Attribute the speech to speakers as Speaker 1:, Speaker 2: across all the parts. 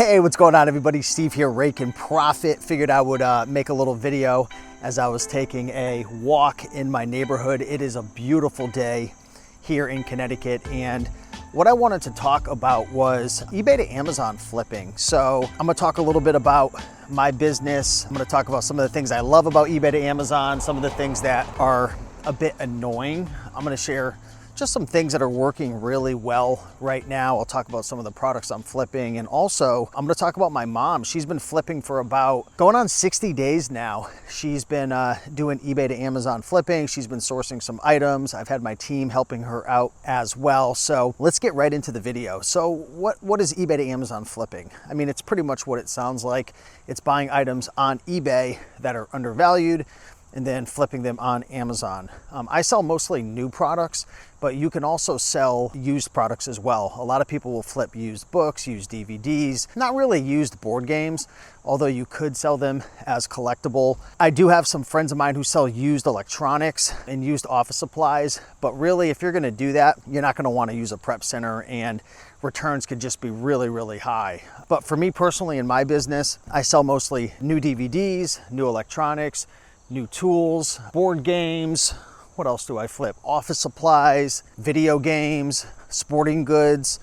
Speaker 1: Hey, what's going on, everybody? Steve here, Raking Profit. Figured I would make a little video as I was taking a walk in my neighborhood. It is a beautiful day here in Connecticut, and what I wanted to talk about was eBay to Amazon flipping. So I'm gonna talk a little bit about my business. I'm gonna talk about some of the things I love about eBay to Amazon, some of the things that are a bit annoying. I'm gonna share just some things that are working really well right now. I'll talk about some of the products I'm flipping, and also I'm gonna talk about my mom. She's been flipping for about going on 60 days now. She's been doing eBay to Amazon flipping. She's been sourcing some items. I've had my team helping her out as well. So let's get right into the video. So what is eBay to Amazon flipping? I mean, it's pretty much what it sounds like. It's buying items on eBay that are undervalued and then flipping them on Amazon. I sell mostly new products, but you can also sell used products as well. A lot of people will flip used books, used DVDs, not really used board games, although you could sell them as collectible. I do have some friends of mine who sell used electronics and used office supplies, but really if you're gonna do that, you're not gonna wanna use a prep center, and returns could just be really, really high. But for me personally in my business, I sell mostly new DVDs, new electronics, new tools, board games. What else do I flip? Office supplies, video games, sporting goods.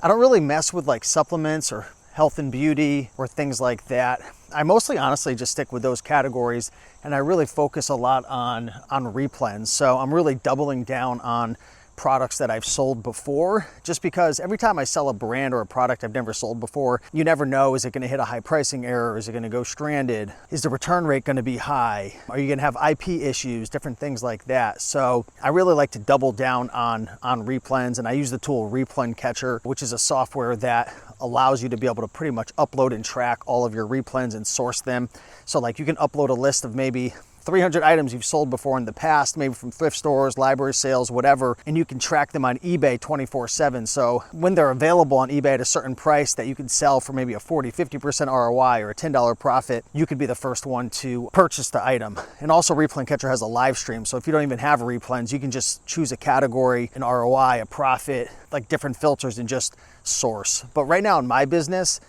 Speaker 1: I don't really mess with like supplements or health and beauty or things like that. I mostly honestly just stick with those categories, and I really focus a lot on replens. So I'm really doubling down on products that I've sold before, just because every time I sell a brand or a product I've never sold before, you never know, is it gonna hit a high pricing error? Is it gonna go stranded? Is the return rate gonna be high? Are you gonna have IP issues? Different things like that. So I really like to double down on replens, and I use the tool Replen Catcher, which is a software that allows you to be able to pretty much upload and track all of your replens and source them. So like you can upload a list of maybe 300 items you've sold before in the past, maybe from thrift stores, library sales, whatever, and you can track them on eBay 24/7. So when they're available on eBay at a certain price that you can sell for maybe a 40-50% ROI or a $10 profit, you could be the first one to purchase the item. And also Replen Catcher has a live stream, so if you don't even have replens, you can just choose a category, an ROI, a profit, like different filters, and just source. But right now in my business,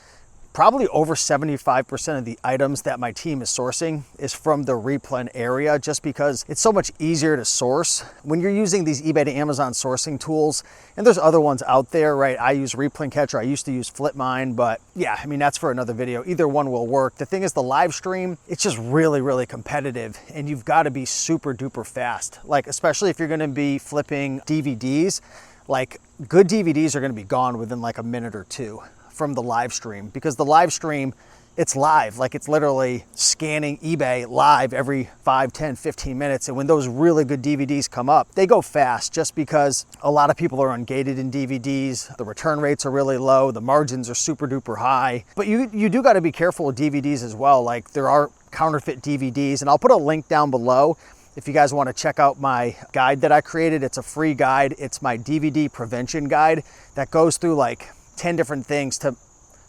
Speaker 1: probably over 75% of the items that my team is sourcing is from the replen area, just because it's so much easier to source when you're using these eBay to Amazon sourcing tools. And there's other ones out there, right? I use Replen Catcher, I used to use Flipmine, but yeah, I mean, that's for another video. Either one will work. The thing is, the live stream, it's just really, really competitive, and you've got to be super duper fast. Like, especially if you're gonna be flipping DVDs, like good DVDs are gonna be gone within like a minute or two from the live stream, because the live stream, it's live. Like, it's literally scanning eBay live every 5, 10, 15 minutes. And when those really good DVDs come up, they go fast, just because a lot of people are ungated in DVDs. The return rates are really low. The margins are super duper high. But you do got to be careful with DVDs as well. Like, there are counterfeit DVDs, and I'll put a link down below if you guys want to check out my guide that I created. It's a free guide. It's my DVD prevention guide that goes through like 10 different things to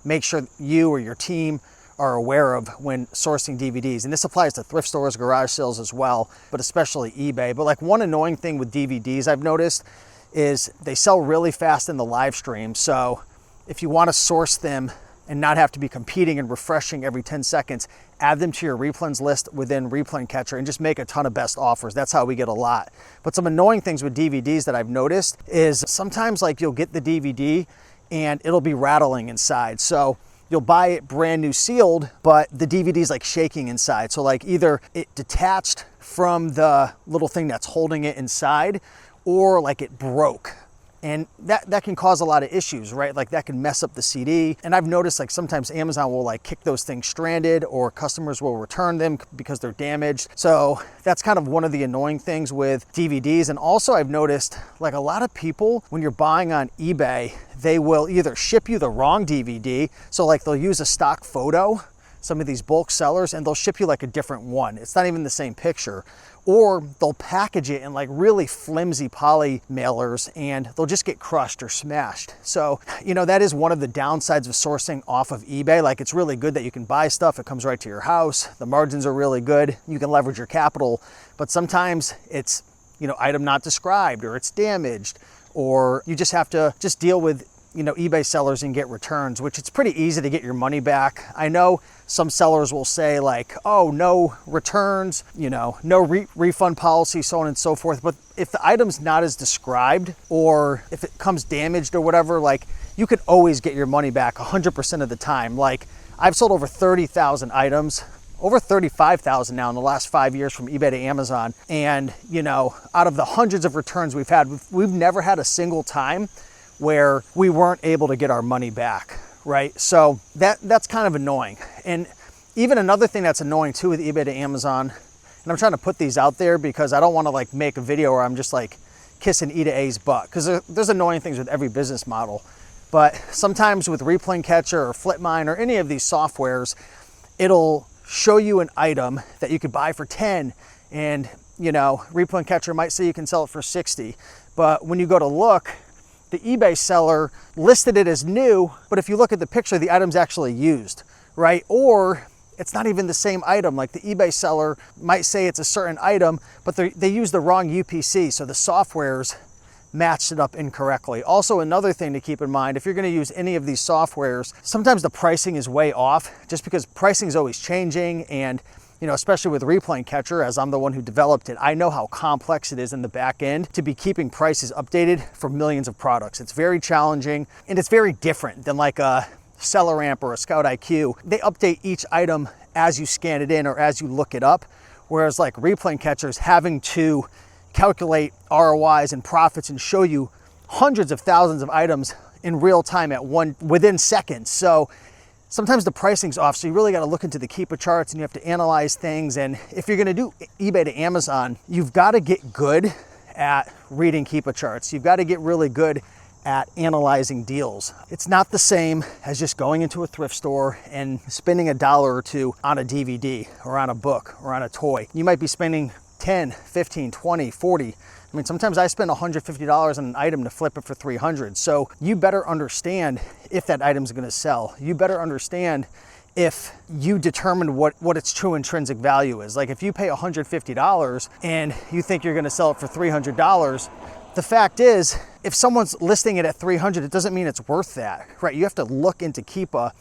Speaker 1: make sure you or your team are aware of when sourcing DVDs. And this applies to thrift stores, garage sales as well, but especially eBay. But like, one annoying thing with DVDs I've noticed is they sell really fast in the live stream. So if you want to source them and not have to be competing and refreshing every 10 seconds, add them to your replens list within Replen Catcher and just make a ton of best offers. That's how we get a lot. But some annoying things with DVDs that I've noticed is sometimes like you'll get the DVD and it'll be rattling inside. So you'll buy it brand new sealed, but the DVD is like shaking inside. So like either it detached from the little thing that's holding it inside, or like it broke. And that can cause a lot of issues, right? Like that can mess up the CD. And I've noticed like sometimes Amazon will like kick those things stranded, or customers will return them because they're damaged. So that's kind of one of the annoying things with DVDs. And also I've noticed like a lot of people, when you're buying on eBay, they will either ship you the wrong DVD. So like they'll use a stock photo, some of these bulk sellers, and they'll ship you like a different one. It's not even the same picture. Or they'll package it in like really flimsy poly mailers, and they'll just get crushed or smashed. So, you know, that is one of the downsides of sourcing off of eBay. Like, it's really good that you can buy stuff, it comes right to your house, the margins are really good, you can leverage your capital, but sometimes it's, you know, item not described, or it's damaged, or you just have to just deal with eBay sellers and get returns, which it's pretty easy to get your money back. I know some sellers will say like, oh, no returns, no refund policy, so on and so forth. But if the item's not as described, or if it comes damaged or whatever, like, you could always get your money back 100% of the time. Like, I've sold over 30,000 items, over 35,000 now in the last 5 years from eBay to Amazon. And, out of the hundreds of returns we've had, we've never had a single time where we weren't able to get our money back, right? So that's kind of annoying. And even another thing that's annoying too with eBay to Amazon, and I'm trying to put these out there because I don't want to like make a video where I'm just like kissing E to A's butt, because there's annoying things with every business model. But sometimes with Replane Catcher or Flipmine or any of these softwares, it'll show you an item that you could buy for 10, and Replane Catcher might say you can sell it for 60. But when you go to look, the eBay seller listed it as new, but if you look at the picture, the item's actually used, right? Or it's not even the same item. Like, the eBay seller might say it's a certain item, but they use the wrong UPC, so the software's matched it up incorrectly. Also, another thing to keep in mind, if you're going to use any of these softwares, sometimes the pricing is way off, just because pricing is always changing. And especially with Replane Catcher, as I'm the one who developed it, I know how complex it is in the back end to be keeping prices updated for millions of products. It's very challenging, and it's very different than like a Seller Amp or a Scout IQ. They update each item as you scan it in or as you look it up, whereas like Replane Catcher is having to calculate ROIs and profits and show you hundreds of thousands of items in real time within seconds. So sometimes the pricing's off, so you really got to look into the Keepa charts and you have to analyze things. And if you're going to do eBay to Amazon, you've got to get good at reading Keepa charts. You've got to get really good at analyzing deals. It's not the same as just going into a thrift store and spending $1 or $2 on a DVD or on a book or on a toy. You might be spending 10, 15, 20, 40. I mean, sometimes I spend $150 on an item to flip it for 300. So you better understand if that item's going to sell. You better understand if you determine what its true intrinsic value is. Like, if you pay $150 and you think you're going to sell it for $300, the fact is, if someone's listing it at 300, it doesn't mean it's worth that, right? You have to look into Keepa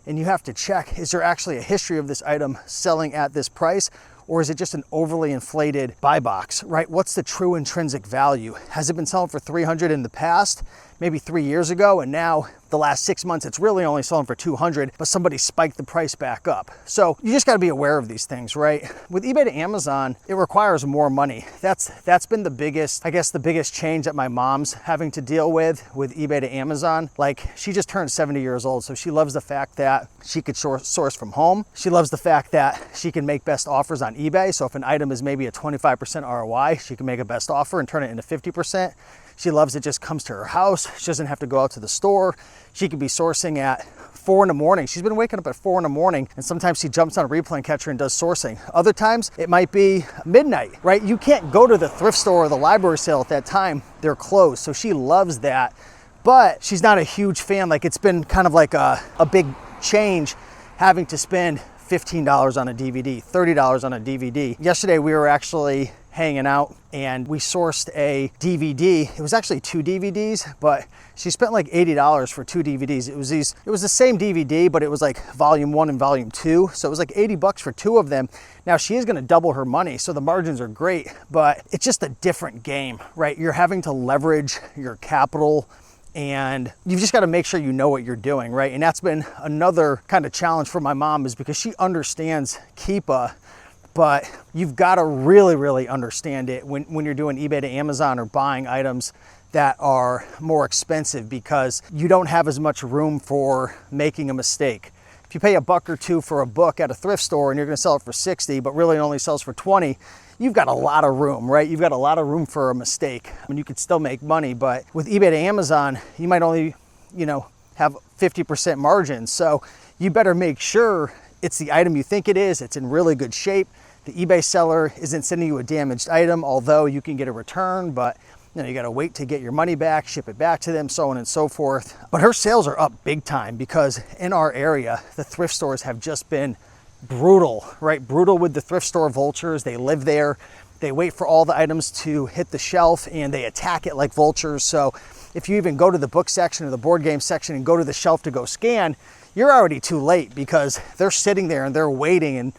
Speaker 1: and you have to check, is there actually a history of this item selling at this price? Or is it just an overly inflated buy box, right? What's the true intrinsic value? Has it been selling for 300 in the past, maybe 3 years ago, and now the last 6 months it's really only selling for 200, but somebody spiked the price back up? So you just got to be aware of these things, right? With eBay to Amazon, it requires more money. That's been the biggest, I guess, the biggest change that my mom's having to deal with eBay to Amazon. Like, she just turned 70 years old, so she loves the fact that she could source from home. She loves the fact that she can make best offers on eBay. So if an item is maybe a 25% ROI, she can make a best offer and turn it into 50%. She loves it just comes to her house. She doesn't have to go out to the store. She could be sourcing at 4 in the morning. She's been waking up at 4 in the morning, and sometimes she jumps on a Replane Catcher and does sourcing. Other times it might be midnight, right? You can't go to the thrift store or the library sale at that time. They're closed. So she loves that, but she's not a huge fan. Like, it's been kind of like a big change having to spend $15 on a DVD, $30 on a DVD. Yesterday we were actually hanging out and we sourced a DVD. It was actually 2 DVDs, but she spent like $80 for 2 DVDs. It was the same DVD, but it was like volume 1 and volume 2. So it was like $80 for 2 of them. Now she is gonna double her money, so the margins are great, but it's just a different game, right? You're having to leverage your capital, and you've just got to make sure you know what you're doing, right? And that's been another kind of challenge for my mom, is because she understands Keepa, but you've got to really, really understand it when you're doing eBay to Amazon or buying items that are more expensive, because you don't have as much room for making a mistake. If you pay $1 or $2 for a book at a thrift store and you're going to sell it for 60, but really it only sells for 20, you've got a lot of room, right? You've got a lot of room for a mistake. I mean, you could still make money, but with eBay to Amazon, you might only, have 50% margins. So you better make sure it's the item you think it is. It's in really good shape. The eBay seller isn't sending you a damaged item, although you can get a return, but you got to wait to get your money back, ship it back to them, so on and so forth. But her sales are up big time, because in our area, the thrift stores have just been brutal, right? Brutal with the thrift store vultures. They live there. They wait for all the items to hit the shelf and they attack it like vultures. So if you even go to the book section or the board game section and go to the shelf to go scan, you're already too late because they're sitting there and they're waiting, and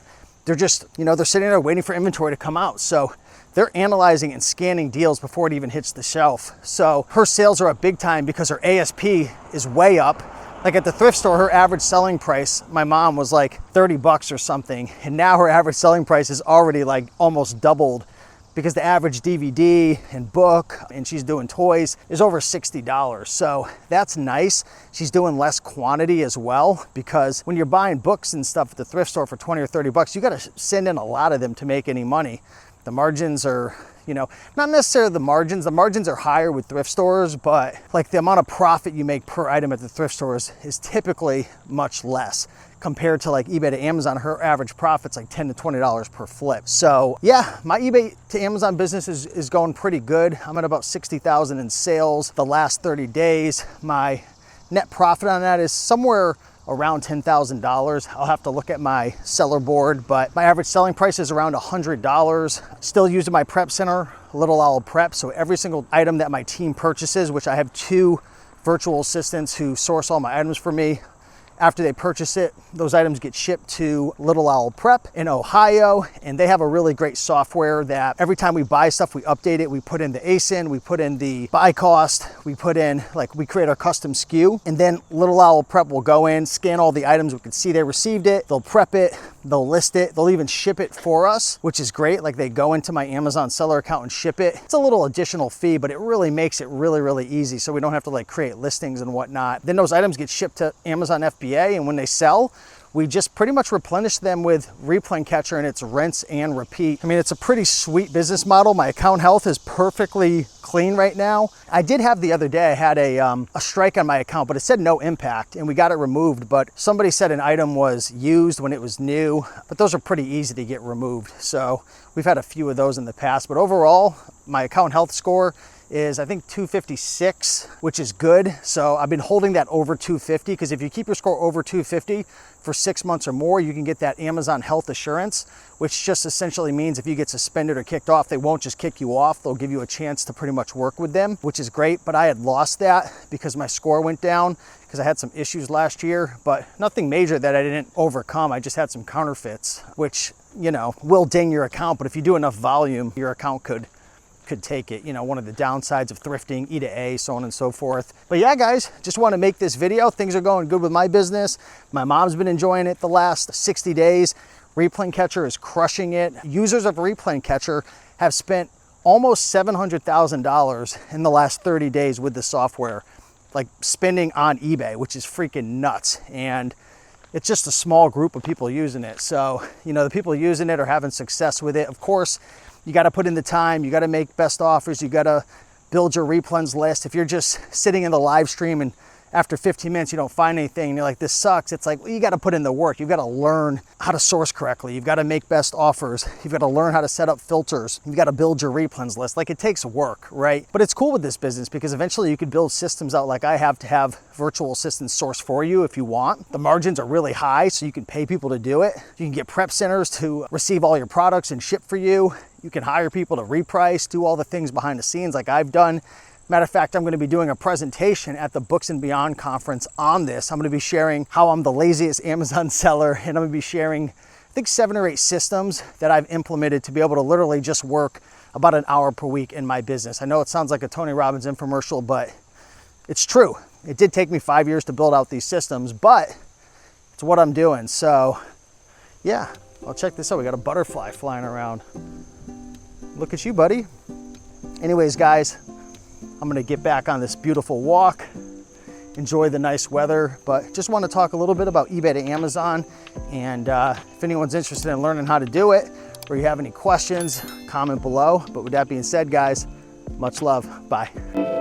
Speaker 1: they're just, they're sitting there waiting for inventory to come out. So they're analyzing and scanning deals before it even hits the shelf. So her sales are up big time because her ASP is way up. Like at the thrift store, her average selling price, my mom, was like 30 bucks or something. And now her average selling price is already like almost doubled because the average DVD and book, and she's doing toys, is over $60. So that's nice. She's doing less quantity as well, because when you're buying books and stuff at the thrift store for 20 or 30 bucks, you got to send in a lot of them to make any money. The margins are, not necessarily the margins. The margins are higher with thrift stores, but like the amount of profit you make per item at the thrift stores is typically much less compared to like eBay to Amazon. Her average profit's like $10 to $20 per flip. So yeah, my eBay to Amazon business is going pretty good. I'm at about 60,000 in sales the last 30 days. My net profit on that is somewhere around $10,000. I'll have to look at my seller board, but my average selling price is around $100. Still using my prep center, Little Owl Prep. So every single item that my team purchases, which I have 2 virtual assistants who source all my items for me, after they purchase it, those items get shipped to Little Owl Prep in Ohio, and they have a really great software that every time we buy stuff, we update it. We put in the ASIN, we put in the buy cost, we put in, we create our custom SKU, and then Little Owl Prep will go in, scan all the items. We can see they received it, they'll prep it, they'll list it, they'll even ship it for us, which is great. Like they go into my Amazon seller account and ship it. It's a little additional fee, but it really makes it really, really easy. So we don't have to create listings and whatnot. Then those items get shipped to Amazon FBA, and when they sell, we just pretty much replenish them with Replay Catcher, and it's rinse and repeat. I mean, it's a pretty sweet business model. My account health is perfectly clean right now. I did have the other day, I had a strike on my account, but it said no impact, and we got it removed. But somebody said an item was used when it was new, but those are pretty easy to get removed. So we've had a few of those in the past, but overall, my account health score is I think 256, which is good. So I've been holding that over 250, because if you keep your score over 250 for 6 months or more, you can get that Amazon Health Assurance, which just essentially means if you get suspended or kicked off, they won't just kick you off. They'll give you a chance to pretty much work with them, which is great. But I had lost that because my score went down because I had some issues last year, but nothing major that I didn't overcome. I just had some counterfeits, which, will ding your account. But if you do enough volume, your account could take it. One of the downsides of thrifting, E to A, so on and so forth. But yeah, guys, just want to make this video. Things are going good with my business. My mom's been enjoying it the last 60 days. Replay Catcher is crushing it. Users of Replay Catcher have spent almost $700,000 in the last 30 days with the software, spending on eBay, which is freaking nuts. And it's just a small group of people using it. So, the people using it are having success with it. Of course, you got to put in the time, you got to make best offers, you got to build your replens list. If you're just sitting in the live stream and after 15 minutes you don't find anything and you're like, this sucks, it's like, well, you got to put in the work. You've got to learn how to source correctly. You've got to make best offers. You've got to learn how to set up filters. You've got to build your replens list. It takes work, right? But it's cool with this business because eventually you could build systems out like I have to have virtual assistants source for you if you want. The margins are really high, so you can pay people to do it. You can get prep centers to receive all your products and ship for you. You can hire people to reprice, do all the things behind the scenes like I've done. Matter of fact, I'm going to be doing a presentation at the Books and Beyond conference on this. I'm going to be sharing how I'm the laziest Amazon seller, and I'm going to be sharing, I think, 7 or 8 systems that I've implemented to be able to literally just work about an hour per week in my business. I know it sounds like a Tony Robbins infomercial, but it's true. It did take me 5 years to build out these systems, but it's what I'm doing. So yeah, well, check this out. We got a butterfly flying around. Look at you, buddy. Anyways, guys, I'm gonna get back on this beautiful walk, enjoy the nice weather, but just want to talk a little bit about eBay to Amazon. And if anyone's interested in learning how to do it, or you have any questions, comment below. But with that being said, guys, much love. Bye.